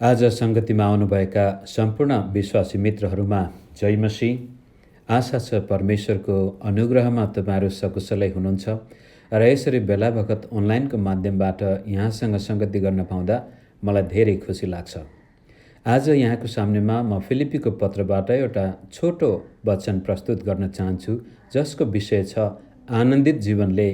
आज सङ्गतिमा आउनुभएका सम्पूर्ण विश्वासी मित्रहरूमा जय मसीह। आशा छ परमेश्वरको अनुग्रहमा तपाईँहरू सकुशलै हुनुहुन्छ र यसरी बेला बखत अनलाइनको माध्यमबाट यहाँसँग सङ्गति गर्न पाउँदा मलाई धेरै खुसी लाग्छ। आज यहाँको सामनेमा म फिलिपीको पत्रबाट एउटा छोटो वचन प्रस्तुत गर्न चाहन्छु, जसको विषय छ आनन्दित जीवनले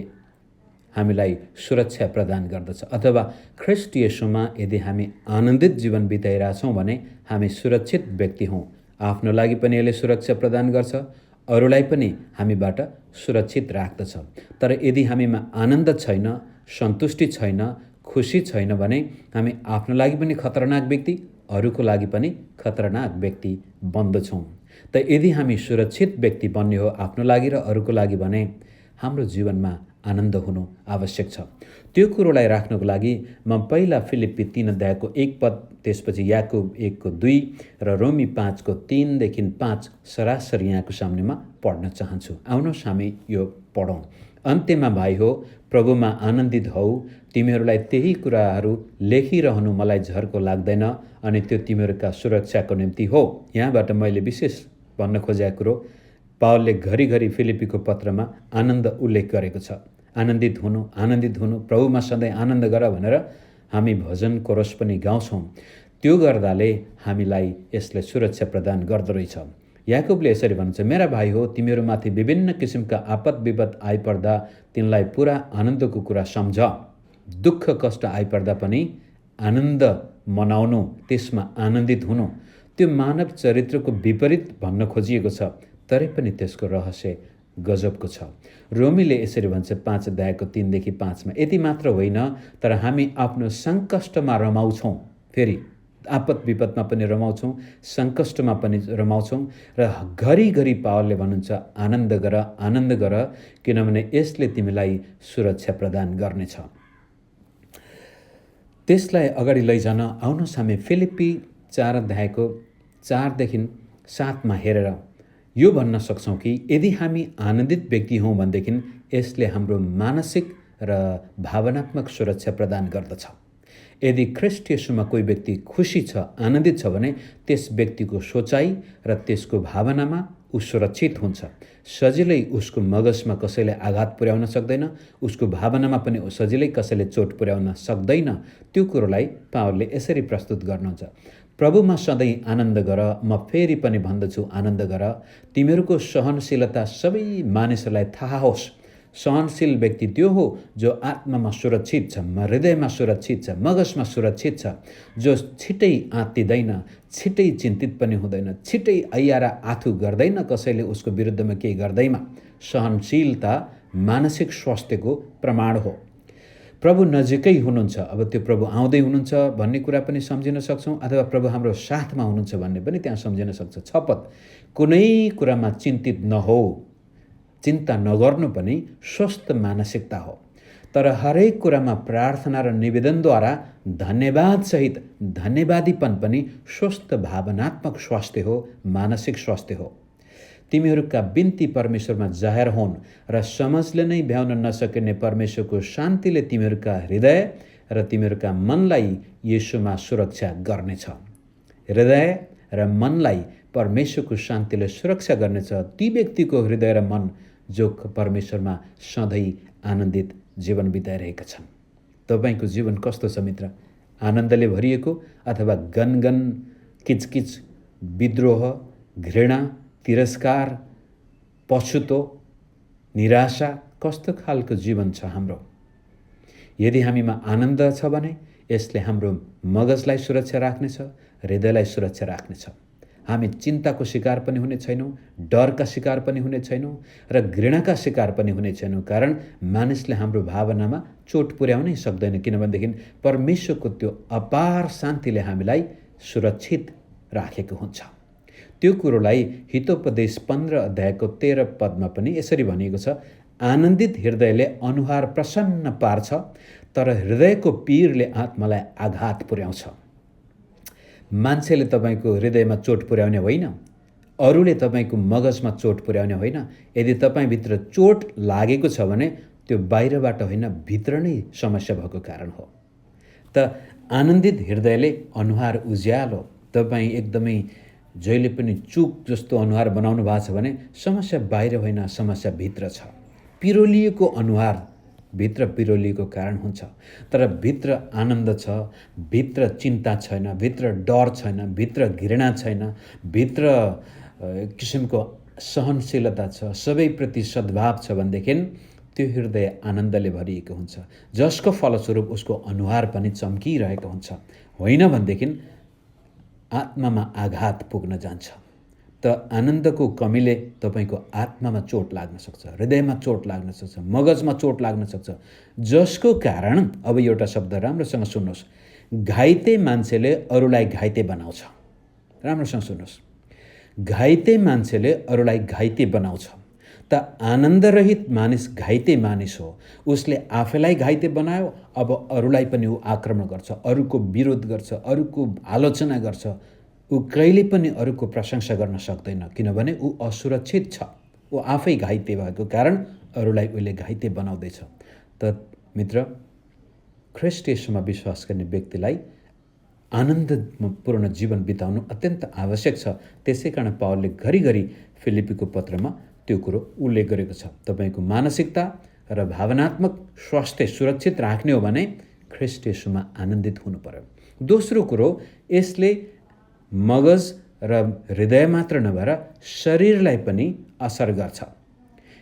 हामीलाई सुरक्षा प्रदान गर्दछ, अथवा ख्रिस्ट येशूमा यदि हामी आनन्दित जीवन बिताइरहेछौँ भने हामी सुरक्षित व्यक्ति हौँ। आफ्नो लागि पनि यसले सुरक्षा प्रदान गर्छ, अरूलाई पनि हामीबाट सुरक्षित राख्दछ। तर यदि हामीमा आनन्द छैन, सन्तुष्टि छैन, खुसी छैन भने हामी आफ्नो लागि पनि खतरनाक व्यक्ति, अरूको लागि पनि खतरनाक व्यक्ति बन्दछौँ। त यदि हामी सुरक्षित व्यक्ति बन्ने हो आफ्नो लागि र अरूको लागि भने हाम्रो जीवनमा आनन्द हुनु आवश्यक छ। त्यो कुरोलाई राख्नको लागि म पहिला फिलिप्पी 3 अध्यायको 1 पद, त्यसपछि याकुब 1 को 2 र रोमी 5 को 3 देखि 5 सरासरी यहाँको सामनेमा पढ्न चाहन्छु। आउनुहोस् हामी यो पढौँ। अन्त्यमा भाइ हो, प्रभुमा आनन्दित हौ। तिमीहरूलाई त्यही कुराहरू लेखिरहनु मलाई झर्को लाग्दैन, अनि त्यो तिमीहरूका सुरक्षाको निम्ति हो। यहाँबाट मैले विशेष भन्न खोजेको कुरो, पावलले घरिघरि फिलिपीको पत्रमा आनन्द उल्लेख गरेको छ। आनन्दित हुनु, प्रभुमा सधैँ आनन्द गर भनेर हामी भजन कोरस पनि गाउँछौँ। त्यो गर्दाले हामीलाई यसले सुरक्षा प्रदान गर्दो रहेछ। याकुबले यसरी भन्छ, मेरा भाइ हो, तिमीहरूमाथि विभिन्न किसिमका आपद विपद आइपर्दा तिनलाई पुरा आनन्दको कुरा सम्झ। दुःख कष्ट आइपर्दा पनि आनन्द मनाउनु, त्यसमा आनन्दित हुनु, त्यो मानव चरित्रको विपरीत भन्न खोजिएको छ, तरै पनि त्यसको रहस्य गजबको छ। रोमीले यसरी भन्छ 5 अध्यायको 3 देखि 5 मा, यति मात्र होइन तर हामी आफ्नो सङ्कष्टमा रमाउँछौँ। फेरि आपद विपदमा पनि रमाउँछौँ, सङ्कष्टमा पनि रमाउँछौँ। र घरिघरि पावलले भन्नुहुन्छ आनन्द गर, किनभने यसले तिमीलाई सुरक्षा प्रदान गर्नेछ। त्यसलाई अगाडि लैजान आउनुहोस् हामी फिलिप्पी 4 अध्यायको 4 देखि 7 मा हेरेर यो भन्न सक्छौँ कि यदि हामी आनन्दित व्यक्ति हौँ भनेदेखि यसले हाम्रो मानसिक र भावनात्मक सुरक्षा प्रदान गर्दछ। यदि ख्रिस्ट येशूमा कोही व्यक्ति खुसी छ, आनन्दित छ भने त्यस व्यक्तिको सोचाइ र त्यसको भावनामा ऊ सुरक्षित हुन्छ। सजिलै उसको मगजमा कसैले आघात पुर्याउन सक्दैन, उसको भावनामा पनि सजिलै कसैले चोट पुर्याउन सक्दैन। त्यो कुरोलाई पावलले यसरी प्रस्तुत गर्नुहुन्छ, प्रभुमा सधैँ आनन्द गर। म फेरि पनि भन्दछु, आनन्द गर। तिमीहरूको सहनशीलता सबै मानिसहरूलाई थाहा होस्। सहनशील व्यक्ति त्यो हो जो आत्मामा सुरक्षित छ, हृदयमा सुरक्षित छ, मगजमा सुरक्षित छ, जो छिटै आत्तिदैन, छिटै चिन्तित पनि हुँदैन, छिटै ऐयारा आथु गर्दैन कसैले उसको विरुद्धमा केही गर्दैमा। सहनशीलता मानसिक स्वास्थ्यको प्रमाण हो। प्रभु नजिकै हुनुहुन्छ, अब त्यो प्रभु आउँदै हुनुहुन्छ भन्ने कुरा पनि सम्झिन सक्छौँ, अथवा प्रभु हाम्रो साथमा हुनुहुन्छ भन्ने पनि त्यहाँ सम्झिन सक्छ। 6 पद, कुनै कुरामा चिन्तित नहो, चिन्ता नगर्नु पनि स्वस्थ मानसिकता हो। तर हरेक कुरामा प्रार्थना र निवेदनद्वारा धन्यवादसहित धन्यवादीपन पनि स्वस्थ भावनात्मक स्वास्थ्य हो, मानसिक स्वास्थ्य हो। तिमीहरूका बिन्ती परमेश्वरमा जाहेर हुन् र समझले नै भ्याउन नसकिने परमेश्वरको शान्तिले तिमीहरूका हृदय र तिमीहरूका मनलाई येशूमा सुरक्षा गर्नेछ। हृदय र मनलाई परमेश्वरको शान्तिले सुरक्षा गर्नेछ ती व्यक्तिको हृदय र मन जो परमेश्वरमा सधैँ आनन्दित जीवन बिताइरहेका छन्। तपाईँको जीवन कस्तो छ मित्र? आनन्दले भरिएको अथवा गनगन, किचकिच, विद्रोह, घृणा, तिरस्कार, पछुतो, निराशा, कस्तो खालको जीवन छ हाम्रो? यदि हामीमा आनन्द छ भने यसले हाम्रो मगजलाई सुरक्षा राख्नेछ, हृदयलाई सुरक्षा राख्नेछ। हामी चिन्ताको शिकार पनि हुने छैनौँ, डरका शिकार पनि हुने छैनौँ र घृणाका शिकार पनि हुने छैनौँ। कारण मानिसले हाम्रो भावनामा चोट पुर्याउनै सक्दैन, किनभनेदेखि परमेश्वरको त्यो अपार शान्तिले हामीलाई सुरक्षित राखेको हुन्छ। त्यो कुरोलाई हितोपदेश 15 अध्यायको 13 पदमा पनि यसरी भनिएको छ, आनन्दित हृदयले अनुहार प्रसन्न पार्छ, तर हृदयको पीरले आत्मालाई आघात पुर्याउँछ। मान्छेले तपाईँको हृदयमा चोट पुर्याउने होइन, अरूले तपाईँको मगजमा चोट पुर्याउने होइन। यदि तपाईँभित्र चोट लागेको छ भने त्यो बाहिरबाट होइन, भित्र नै समस्या भएको कारण हो। त आनन्दित हृदयले अनुहार उज्यालो। तपाईँ एकदमै जहिले पनि चुक जस्तो अनुहार बनाउनु भएको छ भने समस्या बाहिर होइन, समस्या भित्र छ। पिरोलिएको अनुहार भित्र पिरोलिएको कारण हुन्छ। तर भित्र आनन्द छ, भित्र चिन्ता छैन, भित्र डर छैन, भित्र घृणा छैन, भित्र एक किसिमको सहनशीलता छ, सबैप्रति सद्भाव छ भनेदेखि त्यो हृदय आनन्दले भरिएको हुन्छ, जसको फलस्वरूप उसको अनुहार पनि चम्किरहेको हुन्छ। होइन भनेदेखि आत्मामा आघात पुग्न जान्छ। त आनन्दको कमीले तपाईँको आत्मामा चोट लाग्न सक्छ, हृदयमा चोट लाग्न सक्छ, मगजमा चोट लाग्न सक्छ, जसको कारण अब एउटा शब्द राम्रोसँग सुन्नुहोस्, घाइते मान्छेले अरूलाई घाइते बनाउँछ। राम्रोसँग सुन्नुहोस्, घाइते मान्छेले अरूलाई घाइते बनाउँछ। त आनन्दरहित मानिस घाइते मानिस हो। उसले आफैलाई घाइते बनायो, अब अरूलाई पनि ऊ आक्रमण गर्छ, अरूको विरोध गर्छ, अरूको आलोचना गर्छ। ऊ कहिले पनि अरूको प्रशंसा गर्न सक्दैन, किनभने ऊ असुरक्षित छ। ऊ आफै घाइते भएको कारण अरूलाई उसले घाइते बनाउँदैछ। त मित्र, ख्रीष्ट येशूमा विश्वास गर्ने व्यक्तिलाई आनन्दपूर्ण जीवन बिताउनु अत्यन्त आवश्यक छ। त्यसै कारण पावलले घरिघरि फिलिपीको पत्रमा त्यो कुरो उल्लेख गरेको छ। तपाईँको मानसिकता र भावनात्मक स्वास्थ्य सुरक्षित राख्ने हो भने ख्रीष्ट येशूमा आनन्दित हुनु पर्यो। दोस्रो कुरो, यसले मगज र हृदय मात्र नभएर शरीरलाई पनि असर गर्छ।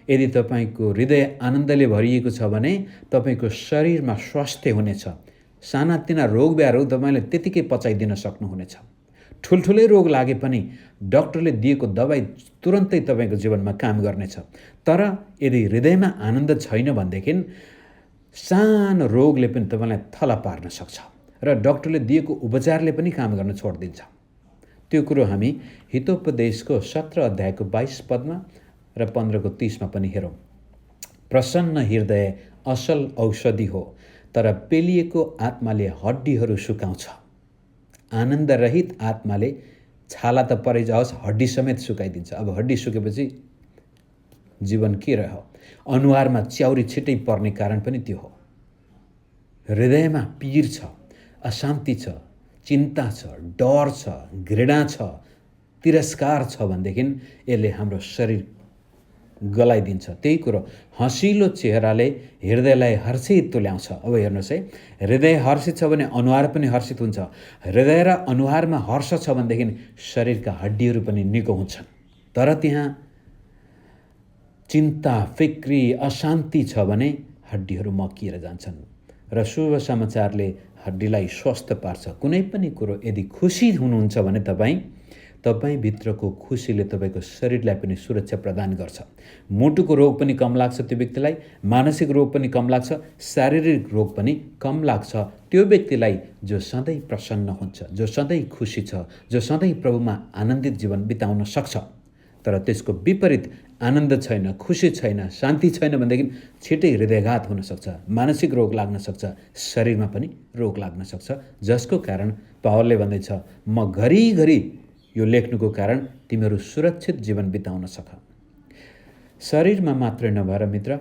यदि तपाईँको हृदय आनन्दले भरिएको छ भने तपाईँको शरीरमा स्वास्थ्य हुनेछ। सानातिना रोग ब्याधहरू तपाईँले त्यतिकै पचाइदिन सक्नुहुनेछ। ठुल्ठुलै रोग लागे पनि डाक्टरले दिएको दबाई तुरन्तै तपाईँको जीवनमा काम गर्नेछ। तर यदि हृदयमा आनन्द छैन भनेदेखि सानो रोगले पनि तपाईँलाई थला पार्न सक्छ र डाक्टरले दिएको उपचारले पनि काम गर्न छोडिदिन्छ। त्यो कुरो हामी हितोपदेशको 17 अध्यायको 22 पदमा र 15को 30मा पनि हेरौँ। प्रसन्न हृदय असल औषधि हो, तर पेलिएको आत्माले हड्डीहरू सुकाउँछ। आनन्दरहित आत्माले छाला त परै जाओस्, हड्डी समेत सुकाइदिन्छ। अब हड्डी सुकेपछि जीवन के रह्यो? अनुहारमा च्याउरी छिटै पर्ने कारण पनि त्यो हो। हृदयमा पीर छ, अशान्ति छ, चिन्ता छ, डर छ, घृणा छ, तिरस्कार छ भनेदेखि यसले हाम्रो शरीर गलाइदिन्छ। त्यही कुरो हँसिलो चेहराले हृदयलाई हर्षित तुल्याउँछ। अब हेर्नुहोस् है, हृदय हर्षित छ भने अनुहार पनि हर्षित हुन्छ। हृदय र अनुहारमा हर्ष छ भनेदेखि शरीरका हड्डीहरू पनि निको हुन्छन्। तर त्यहाँ चिन्ता, फिक्री, अशान्ति छ भने हड्डीहरू मकिएर जान्छन्। र शुभ समाचारले हड्डीलाई स्वस्थ पार्छ। कुनै पनि कुरो यदि खुसी हुनुहुन्छ भने तपाईँ भित्रको खुसीले तपाईँको शरीरलाई पनि सुरक्षा प्रदान गर्छ। मुटुको रोग पनि कम लाग्छ त्यो व्यक्तिलाई, मानसिक रोग पनि कम लाग्छ, शारीरिक रोग पनि कम लाग्छ त्यो व्यक्तिलाई जो सधैँ प्रसन्न हुन्छ, जो सधैँ खुसी छ, जो सधैँ प्रभुमा आनन्दित जीवन बिताउन सक्छ। तर त्यसको विपरीत आनन्द छैन, खुसी छैन, शान्ति छैन भनेदेखि छिटै हृदयघात हुन सक्छ, मानसिक रोग लाग्न सक्छ, शरीरमा पनि रोग लाग्न सक्छ। जसको कारण पावलले भन्दैछ, म घरिघरि यो लेख्नुको कारण तिमीहरू सुरक्षित जीवन बिताउन सक। शरीरमा मात्रै नभएर मित्र,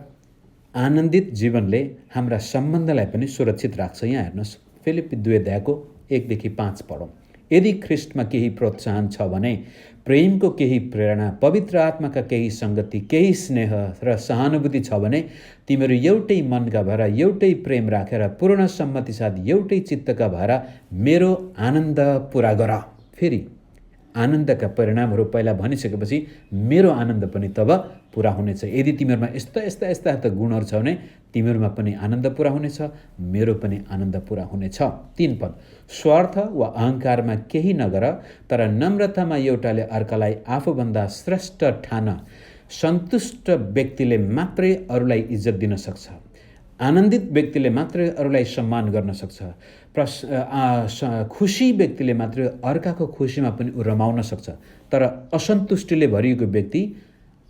आनन्दित जीवनले हाम्रा सम्बन्धलाई पनि सुरक्षित राख्छ। यहाँ हेर्नुहोस्, फिलिप्पी 2 अध्यायको 1देखि 5 पढौँ। यदि ख्रीष्टमा केही प्रोत्साहन छ भने, प्रेमको केही प्रेरणा, पवित्र आत्माका केही सङ्गति, केही स्नेह र सहानुभूति छ भने तिमीहरू एउटै मनका भएर, एउटै प्रेम राखेर, पूर्ण सम्मति साथ एउटै चित्तका भएर मेरो आनन्द पुरा गर। फेरि आनन्दका परिणामहरू पहिला भनिसकेपछि मेरो आनन्द पनि तब पुरा हुनेछ। यदि तिमीहरूमा यस्ता गुणहरू छ भने तिमीहरूमा पनि आनन्द पुरा हुनेछ, मेरो पनि आनन्द पुरा हुनेछ। 3 पद, स्वार्थ वा अहङ्कारमा केही नगर, तर नम्रतामा एउटाले अर्कालाई आफूभन्दा श्रेष्ठ ठान। सन्तुष्ट व्यक्तिले मात्रै अरूलाई इज्जत दिन सक्छ। आनन्दित व्यक्तिले मात्रै अरूलाई सम्मान गर्न सक्छ। खुसी व्यक्तिले मात्रै अर्काको खुसीमा पनि ऊ रमाउन सक्छ। तर असन्तुष्टिले भरिएको व्यक्ति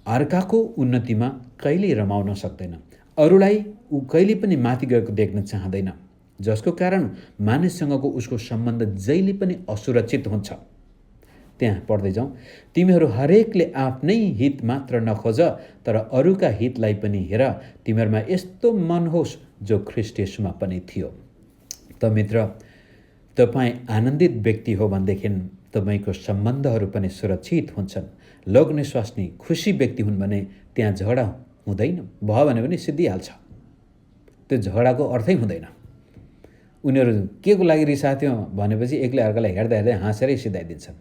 अर्काको उन्नतिमा कहिल्यै रमाउन सक्दैन। अरूलाई ऊ कहिले पनि माथि गएको देख्न चाहँदैन, जसको कारण मानिससँगको उसको सम्बन्ध जहिले पनि असुरक्षित हुन्छ। त्यहाँ पढ्दै जाउँ, तिमीहरू हरेकले आफ्नै हित मात्र नखोज, तर अरूका हितलाई पनि हेर। तिमीहरूमा यस्तो मन होस् जो ख्रीष्ट येशूमा पनि थियो। त मित्र, तपाईँ आनन्दित व्यक्ति हो भनेदेखि तपाईँको सम्बन्धहरू पनि सुरक्षित हुन्छन्। लोग्ने स्वास्नी खुसी व्यक्ति हुन् भने त्यहाँ झगडा हुँदैन, भयो भने पनि सिद्धिहाल्छ। त्यो झगडाको अर्थै हुँदैन। उनीहरू के को लागि रिसाथ्यो भनेपछि एकले अर्कालाई हेर्दा हेर्दै हाँसेरै सिधाइदिन्छन्।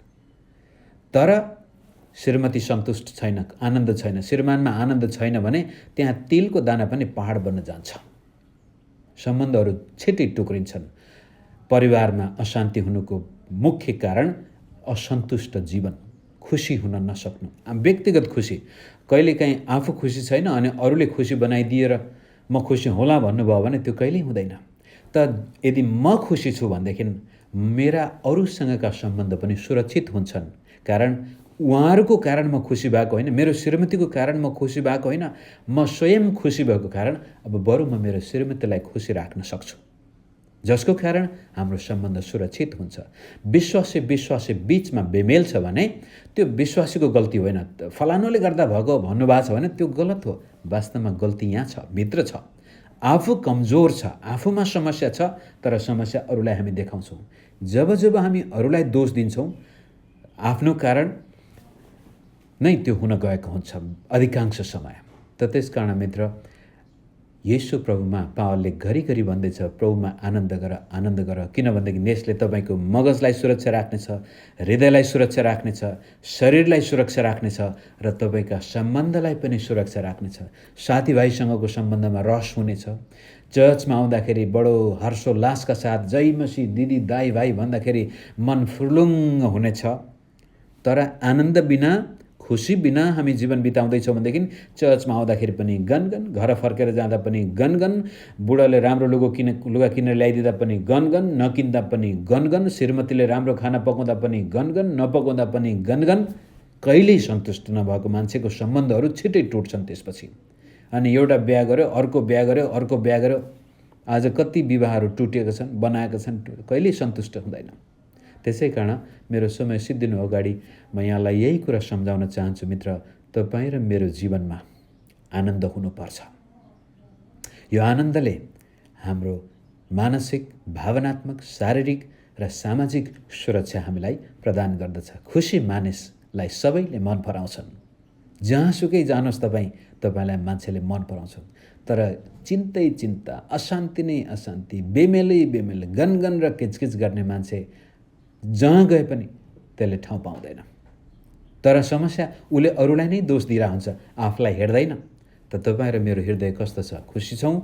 तर श्रीमती सन्तुष्ट छैन, आनन्द छैन, श्रीमानमा आनन्द छैन भने त्यहाँ तिलको दाना पनि पहाड बन्न जान्छ। सम्बन्धहरू छिट्टै टुक्रिन्छन्। परिवारमा अशान्ति हुनुको मुख्य कारण असन्तुष्ट जीवन, खुसी हुन नसक्नु। व्यक्तिगत खुसी, कहिलेकाहीँ आफू खुसी छैन अनि अरूले खुसी बनाइदिएर म खुसी होला भन्नुभयो भने त्यो कहिल्यै हुँदैन। त यदि म खुसी छु भनेदेखि मेरा अरूसँगका सम्बन्ध पनि सुरक्षित हुन्छन्। कारण उहाँहरूको कारण म खुसी भएको होइन, मेरो श्रीमतीको कारण म खुसी भएको होइन, म स्वयं खुसी भएको कारण अब बरु म मेरो श्रीमतीलाई खुसी राख्न सक्छु, जसको कारण हाम्रो सम्बन्ध सुरक्षित हुन्छ। विश्वासी बिचमा बेमेल छ भने त्यो विश्वासीको गल्ती होइन, फलानुले गर्दा भएको भन्नुभएको छ भने त्यो गलत हो। वास्तवमा गल्ती यहाँ छ, भित्र छ। आफू कमजोर छ, आफूमा समस्या छ, तर समस्या अरूलाई हामी देखाउँछौँ। जब हामी अरूलाई दोष दिन्छौँ, आफ्नो कारण नै त्यो हुन गएको हुन्छ अधिकांश समय। त त्यसकारण मित्र, येशू प्रभुमा पावलले घरिघरि भन्दैछ, प्रभुमा आनन्द गर, आनन्द गर, किनभनेदेखि यसले तपाईँको मगजलाई सुरक्षा राख्नेछ, हृदयलाई सुरक्षा राख्नेछ, शरीरलाई सुरक्षा राख्नेछ र तपाईँका सम्बन्धलाई पनि सुरक्षा राख्नेछ। साथीभाइसँगको सम्बन्धमा रस हुनेछ। चर्चमा आउँदाखेरि बडो हर्षोल्लासका साथ जय मसी दिदी दाई भाइ भन्दाखेरि मन फुर्लुङ्ग हुनेछ। तर आनन्द बिना, खुसी बिना हामी जीवन बिताउँदैछौँ भनेदेखि चर्चमा आउँदाखेरि पनि गनगन, घर फर्केर जाँदा पनि गनगन, बुढाले राम्रो लुगा किनेर ल्याइदिँदा पनि गनगन, नकिन्दा पनि गनगन, श्रीमतीले राम्रो खाना पकाउँदा पनि गनगन, नपकाउँदा पनि गनगन। कहिल्यै सन्तुष्ट नभएको मान्छेको सम्बन्धहरू छिट्टै टुट्छन् त्यसपछि। अनि एउटा बिहा गर्यो, अर्को बिहा गर्यो, अर्को बिहा गर्यो। आज कति विवाहहरू टुटेका छन्, बनाएका छन्, कहिल्यै सन्तुष्ट हुँदैन। त्यसै कारण मेरो समय सिद्धिनु अगाडि म यहाँलाई यही कुरा सम्झाउन चाहन्छु मित्र, तपाईँ र मेरो जीवनमा आनन्द हुनुपर्छ। यो आनन्दले हाम्रो मानसिक, भावनात्मक, शारीरिक र सामाजिक सुरक्षा हामीलाई प्रदान गर्दछ। खुसी मानिसलाई सबैले मन पराउँछन्। जहाँसुकै जानुहोस् तपाईँलाई मान्छेले मन पराउँछन्। तर चिन्ता, अशान्ति नै अशान्ति, बेमेलै बेमेल, गनगन र किचकिच गर्ने मान्छे जहाँ गए पनि त्यसले ठाउँ पाउँदैन। तर समस्या उसले अरूलाई नै दोष दिइरहेको हुन्छ, आफूलाई हेर्दैन। त तपाईँ र मेरो हृदय कस्तो छ? खुसी छौँ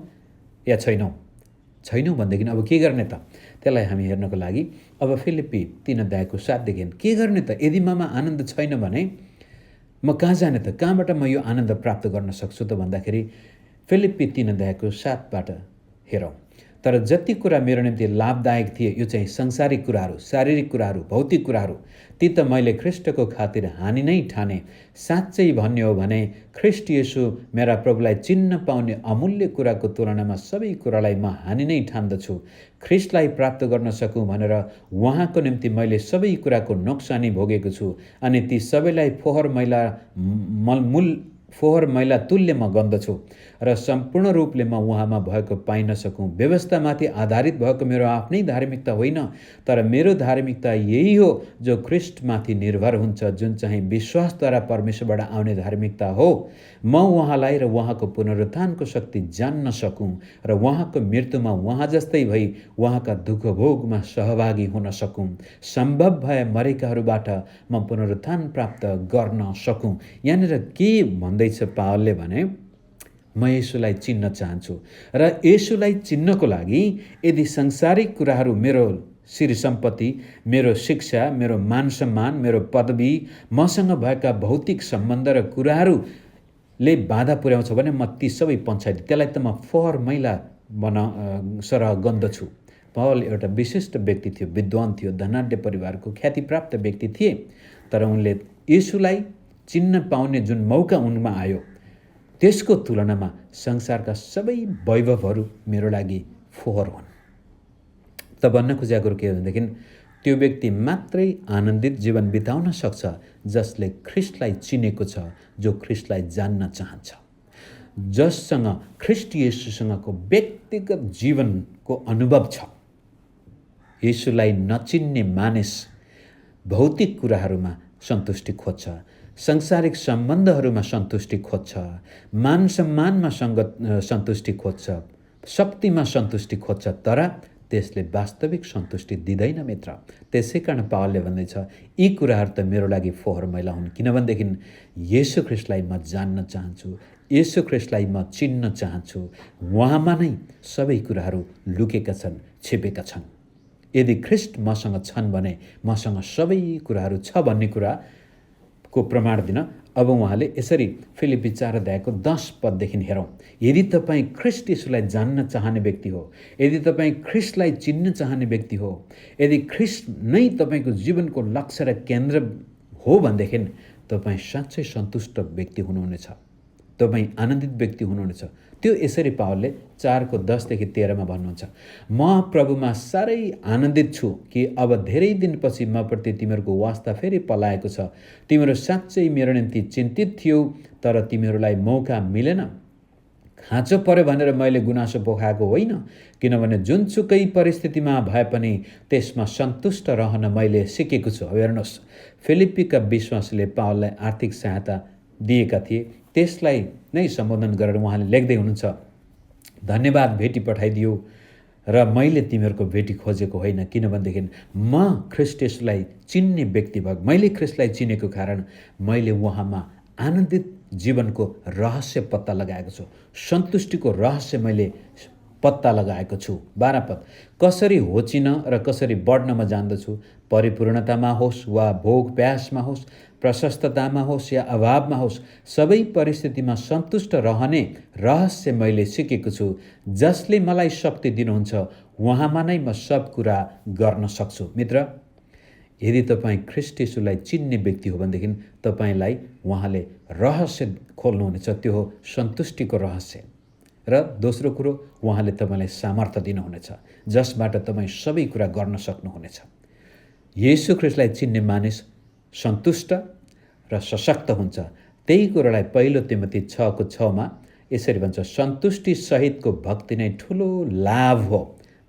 या छैनौँ? छैनौँ भनेदेखि अब के गर्ने त? त्यसलाई हामी हेर्नको लागि अब फिलिप्पी 3:7 के गर्ने त? यदि ममा आनन्द छैन भने म कहाँ जाने त? कहाँबाट म यो आनन्द प्राप्त गर्न सक्छु त भन्दाखेरि फिलिप्पी 3:7 हेरौँ। तर जति कुरा मेरो निम्ति लाभदायक थिए यो चाहिँ संसारिक कुराहरू, शारीरिक कुराहरू, भौतिक कुराहरू, ती त मैले ख्रिस्टको खातिर हानि नै ठाने। साँच्चै भन्ने हो भने ख्रिस्ट येशू मेरा प्रभुलाई चिन्न पाउने अमूल्य कुराको तुलनामा सबै कुरालाई म हानि नै ठान्दछु। ख्रिस्टलाई प्राप्त गर्न सकूँ भनेर उहाँको निम्ति मैले सबै कुराको नोक्सानी भोगेको छु। अनि ती सबैलाई फोहोर मैला तुल्य म गन्दछु र सम्पूर्ण रूपले म उहाँमा भएको पाइन सकूँ। व्यवस्थामाथि आधारित भएको मेरो आफ्नै धार्मिकता होइन, तर मेरो धार्मिकता यही हो जो ख्रिस्टमाथि निर्भर हुन्छ, जुन चाहिँ विश्वासद्वारा परमेश्वरबाट आउने धार्मिकता हो। म उहाँलाई र उहाँको पुनरुत्थानको शक्ति जान्न सकूँ र उहाँको मृत्युमा उहाँ जस्तै भई उहाँका दुःख भोगमा सहभागी हुन सकूँ। सम्भव भए मरेकाहरूबाट म पुनरुत्थान प्राप्त गर्न सकूँ। यहाँनिर के भन्दैछ पावलले भने म येशूलाई चिन्न चाहन्छु र येशूलाई चिन्नको लागि यदि सांसारिक कुराहरू, मेरो श्री सम्पत्ति, मेरो शिक्षा, मेरो मान सम्मान, मेरो पदवी, मसँग भएका भौतिक सम्बन्ध र कुराहरूले बाधा पुर्याउँछ भने म ती सबै पन्छाइदिए, त्यसलाई त म फोहोर मैला सरह गन्दछु। पावल एउटा विशिष्ट व्यक्ति थियो, विद्वान थियो, धनाढ्य परिवारको ख्यातिप्राप्त व्यक्ति थिए। तर उनले येशूलाई चिन्न पाउने जुन मौका उनमा आयो त्यसको तुलनामा संसारका सबै वैभवहरू मेरो लागि फोहोर हुन्। त भन्न खोजेको कुरो के हो भनेदेखि त्यो व्यक्ति मात्रै आनन्दित जीवन बिताउन सक्छ जसले ख्रिस्टलाई चिनेको छ, जो ख्रिस्टलाई जान्न चाहन्छ, जससँग ख्रिस्ट येशूसँगको व्यक्तिगत जीवनको अनुभव छ। येशूलाई नचिन्ने मानिस भौतिक कुराहरूमा सन्तुष्टि खोज्छ, सांसारिक सम्बन्धहरूमा सन्तुष्टि खोज्छ, मान सम्मानमा सन्तुष्टि खोज्छ, शक्तिमा सन्तुष्टि खोज्छ, तर त्यसले वास्तविक सन्तुष्टि दिँदैन मित्र। त्यसै कारण पावलले भन्दैछ यी कुराहरू त मेरो लागि फोहोर मैला हुन्, किनभनेदेखि येशू ख्रिस्टलाई म जान्न चाहन्छु, येशू ख्रिस्टलाई म चिन्न चाहन्छु। उहाँमा नै सबै कुराहरू लुकेका छन्, छिपेका छन्। यदि ख्रिस्ट मसँग छन् भने मसँग सबै कुराहरू छ भन्ने कुराको प्रमाण दिन अब उहाँले यसरी फिलिप्पी 4:10 हेरौँ। यदि तपाईँ ख्रिस्ट येशूलाई जान्न चाहने व्यक्ति हो, यदि तपाईँ ख्रिस्टलाई चिन्न चाहने व्यक्ति हो, यदि ख्रिस्ट नै तपाईँको जीवनको लक्ष्य र केन्द्र हो भनेदेखि तपाईँ साँच्चै सन्तुष्ट व्यक्ति हुनुहुनेछ, तपाईँ आनन्दित व्यक्ति हुनुहुनेछ। त्यो यसरी पावलले 4:10-13 भन्नुहुन्छ, म प्रभुमा साह्रै आनन्दित छु कि अब धेरै दिनपछि म प्रति तिमीहरूको वास्ता फेरि पलाएको छ। तिमीहरू साँच्चै मेरो निम्ति चिन्तित थियौ, तर तिमीहरूलाई मौका मिलेन। खाँचो पर्यो भनेर मैले गुनासो पोखाएको होइन, किनभने जुनसुकै परिस्थितिमा भए पनि त्यसमा सन्तुष्ट रहन मैले सिकेको छु। अब हेर्नुहोस्, फिलिप्पीका विश्वासीले पावललाई आर्थिक सहायता दिएका थिए, त्यसलाई नै सम्बोधन गरेर उहाँले लेख्दै हुनुहुन्छ, धन्यवाद भेटी पठाइदियो र मैले तिमीहरूको भेटी खोजेको होइन, किनभनेदेखि म ख्रिस्ट येशूलाई चिन्ने व्यक्ति भएको, मैले ख्रिस्टलाई चिनेको कारण मैले उहाँमा आनन्दित जीवनको रहस्य पत्ता लगाएको छु, सन्तुष्टिको रहस्य मैले पत्ता लगाएको छु। 12 पद, कसरी होचिन र कसरी बढ्न म जान्दछु, परिपूर्णतामा होस् वा भोग प्यासमा होस्, प्रशस्ततामा होस् या अभावमा होस्, सबै परिस्थितिमा सन्तुष्ट रहने रहस्य मैले सिकेको छु। जसले मलाई शक्ति दिनुहुन्छ उहाँमा नै म सब कुरा गर्न सक्छु। मित्र, यदि तपाईँ ख्रिस्ट येशूलाई चिन्ने व्यक्ति हो भनेदेखि तपाईँलाई उहाँले रहस्य खोल्नुहुनेछ, त्यो हो सन्तुष्टिको रहस्य। र दोस्रो कुरो, उहाँले तपाईँलाई सामर्थ्य दिनुहुनेछ जसबाट तपाईँ सबै कुरा गर्न सक्नुहुनेछ। येशू ख्रिस्टलाई चिन्ने मानिस सन्तुष्ट र सशक्त हुन्छ। त्यही कुरालाई 1 तिमोथी 6:6 यसरी भन्छ, सन्तुष्टि सहितको भक्ति नै ठुलो लाभ हो।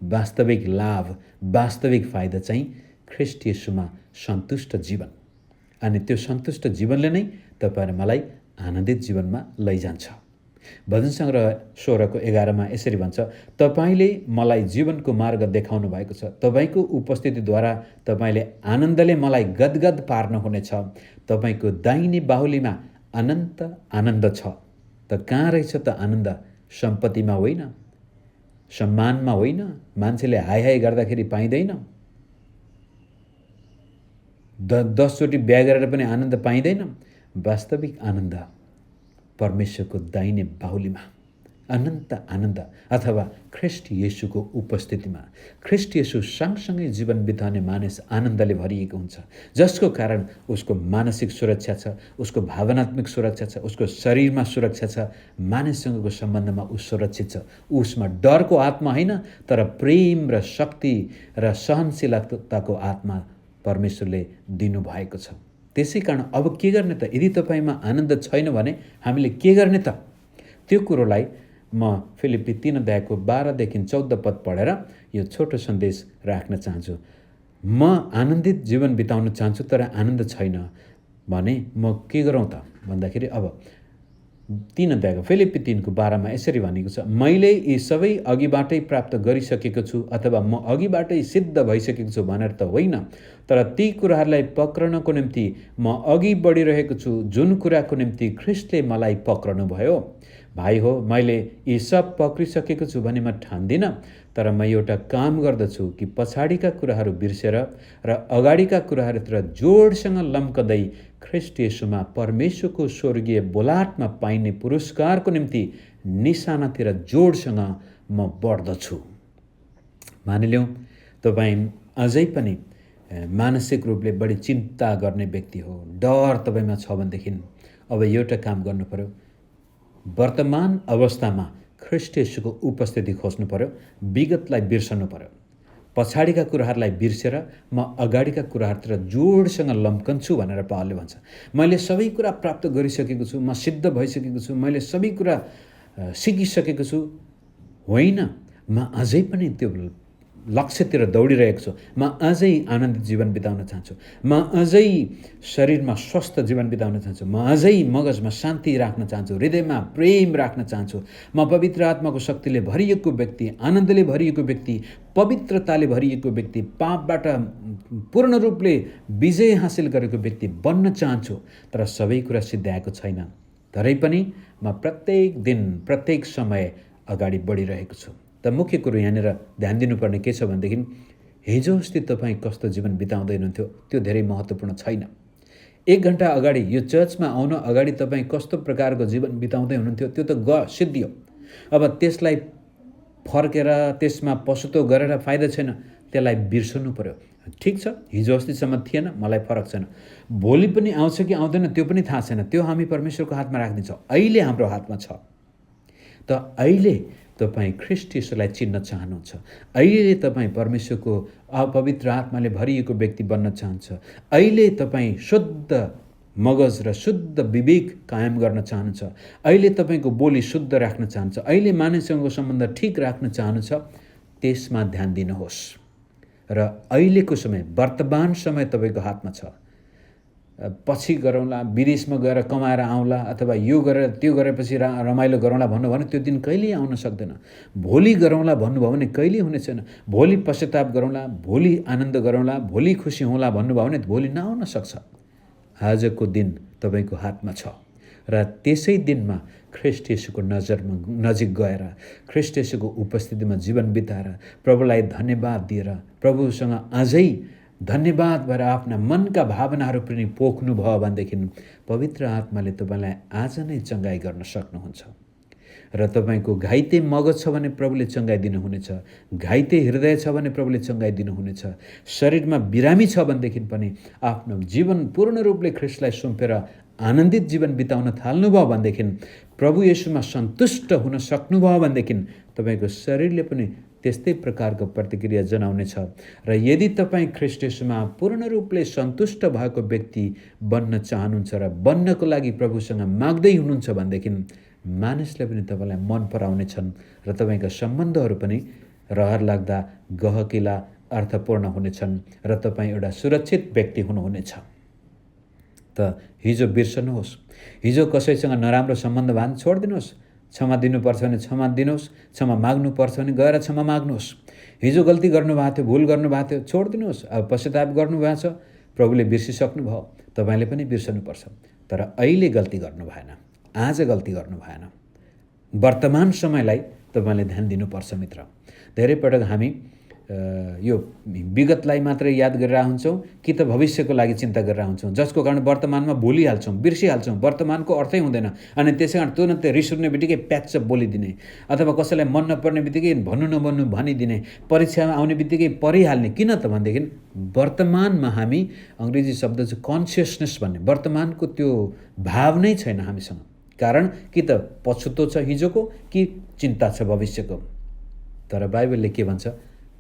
वास्तविक लाभ, वास्तविक फाइदा चाहिँ ख्रिस्ट येशूमा सन्तुष्ट जीवन, अनि त्यो सन्तुष्ट जीवनले नै तपाईँ र मलाई आनन्दित जीवनमा लैजान्छ। भजन सङ्ग्रह 16:11 यसरी भन्छ, तपाईँले मलाई जीवनको मार्ग देखाउनु भएको छ, तपाईँको उपस्थितिद्वारा तपाईँले आनन्दले मलाई गदगद पार्नुहुनेछ। तपाईँको दाहिने बाहुलीमा अनन्त आनन्द छ। त कहाँ रहेछ त आनन्द? सम्पत्तिमा होइन, सम्मानमा होइन, मान्छेले हाई हाई गर्दाखेरि पाइँदैन, 10 चोटि बिहा गरेर पनि आनन्द पाइँदैन। वास्तविक आनन्द परमेश्वरको दाहिने बाहुलीमा अनन्त आनन्द, अथवा ख्रिस्ट येशूको उपस्थितिमा। ख्रिस्ट येशू सँगसँगै जीवन बिताउने मानिस आनन्दले भरिएको हुन्छ, जसको कारण उसको मानसिक सुरक्षा छ, उसको भावनात्मक सुरक्षा छ, उसको शरीरमा सुरक्षा छ, मानिससँगको सम्बन्धमा ऊ सुरक्षित छ। उसमा डरको आत्मा होइन, तर प्रेम र शक्ति र सहनशीलताको आत्मा परमेश्वरले दिनुभएको छ। त्यसै कारण अब के गर्ने त? यदि तपाईँमा आनन्द छैन भने हामीले के गर्ने त? त्यो कुरोलाई म फिलिप्पी 3:12-14 पढेर यो छोटो सन्देश राख्न चाहन्छु। म आनन्दित जीवन बिताउन चाहन्छु तर आनन्द छैन भने म के गरौँ त भन्दाखेरि, अब 3 फिलिप्पी 3:12 यसरी भनेको छ, मैले यी सबै अघिबाटै प्राप्त गरिसकेको छु अथवा म अघिबाटै सिद्ध भइसकेको छु भनेर त होइन, तर ती कुराहरूलाई पक्रनको निम्ति म अघि बढिरहेको छु जुन कुराको निम्ति ख्रिस्टले मलाई पक्रनु भयो। भाइ हो, मैले यी सब पक्रिसकेको छु भने म ठान्दिनँ, तर म एउटा काम गर्दछु कि पछाडिका कुराहरू बिर्सेर र अगाडिका कुराहरूतिर जोडसँग लम्कदै ख्रिस्ट येशूमा परमेश्वरको स्वर्गीय बोलाटमा पाइने पुरस्कारको निम्ति निशानातिर जोडसँग म बढ्दछु। मानिलिउँ तपाईँ अझै पनि मानसिक रूपले बढी चिन्ता गर्ने व्यक्ति हो, डर तपाईँमा छ भनेदेखि अब एउटा काम गर्नु पर्यो, वर्तमान अवस्थामा ख्रिस्ट येशूको उपस्थिति खोज्नु पर्यो, विगतलाई बिर्सनु पर्यो, पछाडिका कुराहरूलाई बिर्सेर म अगाडिका कुराहरूतिर जोडसँग लम्कन्छु भनेर पावलले भन्छ। मैले सबै कुरा प्राप्त गरिसकेको छु, म सिद्ध भइसकेको छु, मैले सबै कुरा सिकिसकेको छु, होइन, म अझै पनि त्यो लक्ष्यतिर दौडिरहेको छु, म अझै आनन्दित जीवन बिताउन चाहन्छु, म अझै शरीरमा स्वस्थ जीवन बिताउन चाहन्छु, म अझै मगजमा शान्ति राख्न चाहन्छु, हृदयमा प्रेम राख्न चाहन्छु, म पवित्र आत्माको शक्तिले भरिएको व्यक्ति, आनन्दले भरिएको व्यक्ति, पवित्रताले भरिएको व्यक्ति, पापबाट पूर्ण रूपले विजय हासिल गरेको व्यक्ति बन्न चाहन्छु। तर सबै कुरा सिद्ध्याएको छैन, तरै पनि म प्रत्येक दिन प्रत्येक समय अगाडि बढिरहेको छु। त मुख्य कुरो यहाँनिर ध्यान दिनुपर्ने के छ भनेदेखि हिजो अस्ति तपाईँ कस्तो जीवन बिताउँदै हुनुहुन्थ्यो त्यो धेरै महत्त्वपूर्ण छैन। 1 घन्टा अगाडि यो चर्चमा आउन अगाडि तपाईँ कस्तो प्रकारको जीवन बिताउँदै हुनुहुन्थ्यो त्यो त सिद्धियो। अब त्यसलाई फर्केर त्यसमा पछुतो गरेर फाइदा छैन, त्यसलाई बिर्सनु पर्यो। ठिक छ, हिजो अस्तिसम्म थिएन, मलाई फरक छैन, भोलि पनि आउँछ कि आउँदैन त्यो पनि थाहा छैन, त्यो हामी परमेश्वरको हातमा राखिदिन्छौँ। अहिले हाम्रो हातमा छ। त अहिले तपाईँ ख्रीष्ट येशूलाई चिन्न चाहनुहुन्छ, अहिले तपाईँ परमेश्वरको अपवित्र आत्माले भरिएको व्यक्ति बन्न चाहन्छ, अहिले तपाईँ शुद्ध मगज र शुद्ध विवेक कायम गर्न चाहनुहुन्छ, अहिले तपाईँको बोली शुद्ध राख्न चाहन्छ, अहिले मानिससँगको सम्बन्ध ठिक राख्न चाहनुहुन्छ, त्यसमा ध्यान दिनुहोस्। र अहिलेको समय, वर्तमान समय तपाईँको हातमा छ। पछि गरौँला, विदेशमा गएर कमाएर आउँला, अथवा यो गरेर त्यो गरेपछि रमाइलो गरौँला भन्नुभयो भने त्यो दिन कहिल्यै आउन सक्दैन। भोलि गरौँला भन्नुभयो भने कहिल्यै हुने छैन। भोलि पश्चाताप गरौँला, भोलि आनन्द गरौँला, भोलि खुसी होला भन्नुभयो भने भोलि नआउन सक्छ। आजको दिन तपाईँको हातमा छ र त्यसै दिनमा ख्रीष्ट येशूको नजिक गएर, ख्रीष्ट येशूको उपस्थितिमा जीवन बिताएर, प्रभुलाई धन्यवाद दिएर, प्रभुसँग अझै धन्यवाद भएर आफ्ना मनका भावनाहरू पनि पोख्नु भयो भनेदेखि पवित्र आत्माले तपाईँलाई आज नै चङ्गाई गर्न सक्नुहुन्छ। र तपाईँको घाइते मगज छ भने प्रभुले चङ्गाई दिनुहुनेछ, घाइते हृदय छ भने प्रभुले चङ्गाई दिनुहुनेछ, शरीरमा बिरामी छ भनेदेखि पनि आफ्नो जीवन पूर्ण रूपले ख्रीष्टलाई सुम्पेर आनन्दित जीवन बिताउन थाल्नुभयो भनेदेखि, प्रभु येशूमा सन्तुष्ट हुन सक्नुभयो भनेदेखि तपाईँको शरीरले पनि त्यस्तै प्रकारको प्रतिक्रिया जनाउनेछ। र यदि तपाईँ ख्रीष्ट येशूमा पूर्ण रूपले सन्तुष्ट भएको व्यक्ति बन्न चाहनुहुन्छ र बन्नको लागि प्रभुसँग माग्दै हुनुहुन्छ भनेदेखि मानिसले पनि तपाईँलाई मन पराउनेछन् र तपाईँका सम्बन्धहरू पनि रहर लाग्दा गहकिला अर्थपूर्ण हुनेछन् र तपाईँ एउटा सुरक्षित व्यक्ति हुनुहुनेछ। त हिजो बिर्सनुहोस्, हिजो कसैसँग नराम्रो सम्बन्ध भए भने छोडिदिनुहोस्, क्षमा दिनुपर्छ भने क्षमा दिनुहोस्, क्षमा माग्नुपर्छ भने गएर क्षमा माग्नुहोस्। हिजो गल्ती गर्नुभएको थियो, भुल गर्नुभएको थियो, छोडिदिनुहोस्। अब पश्चाताप गर्नुभएको छ, प्रभुले बिर्सिसक्नु भयो, तपाईँले पनि बिर्सनुपर्छ। तर अहिले गल्ती गर्नु भएन, आज गल्ती गर्नु भएन। वर्तमान समयलाई तपाईँले ध्यान दिनुपर्छ मित्र। धेरै पटक हामी यो विगतलाई मात्रै याद गरेर हुन्छौँ कि त भविष्यको लागि चिन्ता गरेर हुन्छौँ, जसको कारण वर्तमानमा भुलिहाल्छौँ, बिर्सिहाल्छौँ, वर्तमानको अर्थै हुँदैन। अनि त्यसै कारण तुरन्तै रिस उठ्ने बित्तिकै प्याच्च बोलिदिने, अथवा कसैलाई मन नपर्ने बित्तिकै भन्नु नभन्नु भनिदिने, परीक्षामा आउने बित्तिकै परिहाल्ने। किन त भनेदेखि वर्तमानमा हामी, अङ्ग्रेजी शब्द चाहिँ कन्सियसनेस भन्ने, वर्तमानको त्यो भाव नै छैन हामीसँग। कारण कि त पछुतो छ हिजोको, कि चिन्ता छ भविष्यको। तर बाइबलले के भन्छ?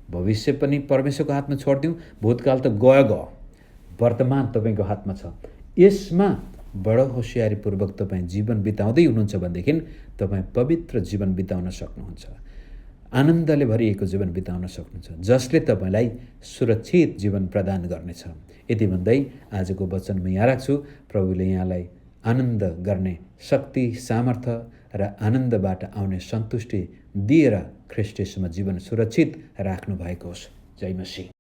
भविष्य पनि परमेश्वरको हातमा छोडिदिउँ, भूतकाल त गयो, वर्तमान तपाईँको हातमा छ। यसमा बडो होसियारीपूर्वक तपाईँ जीवन बिताउँदै हुनुहुन्छ भनेदेखि तपाईँ पवित्र जीवन बिताउन सक्नुहुन्छ, आनन्दले भरिएको जीवन बिताउन सक्नुहुन्छ, जसले तपाईँलाई सुरक्षित जीवन प्रदान गर्नेछ। यति भन्दै आजको वचन म यहाँ राख्छु। प्रभुले यहाँलाई आनन्द गर्ने शक्ति, सामर्थ्य र आनन्दबाट आउने सन्तुष्टि दिएर ख्रीष्ट येशूमा जीवन सुरक्षित राख्नु भएको होस्। जय मसीह।